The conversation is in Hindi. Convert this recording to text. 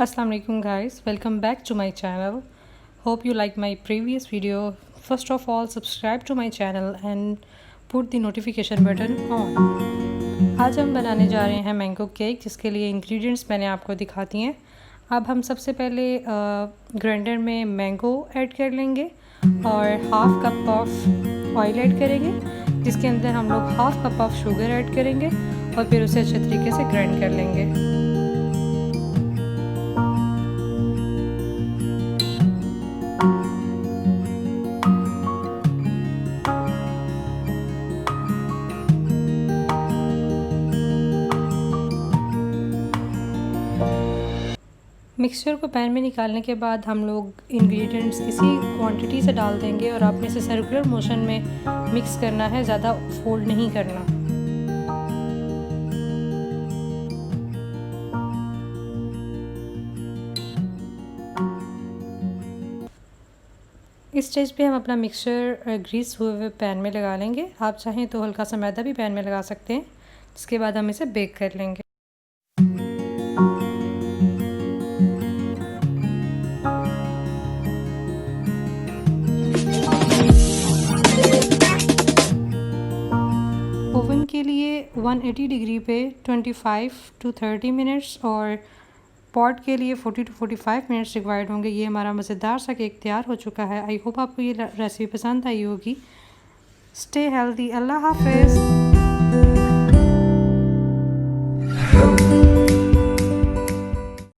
Assalamu alaikum guys, welcome back to my channel. Hope you like my previous video. First of all, subscribe to my channel and put the notification button on. आज हम बनाने जा रहे हैं मैंगो केक, जिसके लिए इंग्रेडिएंट्स मैंने आपको दिखाती हैं। अब हम सबसे पहले ग्राइंडर में मैंगो ऐड कर लेंगे और half cup of oil add करेंगे, जिसके अंदर हम लोग half cup of sugar add करेंगे और फिर उसे अच्छे तरीके से ग्राइंड कर लेंगे। मिक्सचर को पैन में निकालने के बाद हम लोग इंग्रेडिएंट्स इसी क्वांटिटी से डाल देंगे और आपने इसे सर्कुलर मोशन में मिक्स करना है, ज़्यादा फोल्ड नहीं करना। इस स्टेज पे हम अपना मिक्सचर ग्रीस हुए हुए पैन में लगा लेंगे। आप चाहें तो हल्का सा मैदा भी पैन में लगा सकते हैं। इसके बाद हम इसे बेक कर लेंगे। ओवन के लिए 180 डिग्री पे 25 to 30 मिनट्स और पॉट के लिए 40 to 45 मिनट्स रिक्वायर्ड होंगे। ये हमारा मज़ेदार सा केक तैयार हो चुका है। आई होप आपको ये रेसिपी पसंद आई होगी। Stay healthy. अल्लाह हाफ़िज़।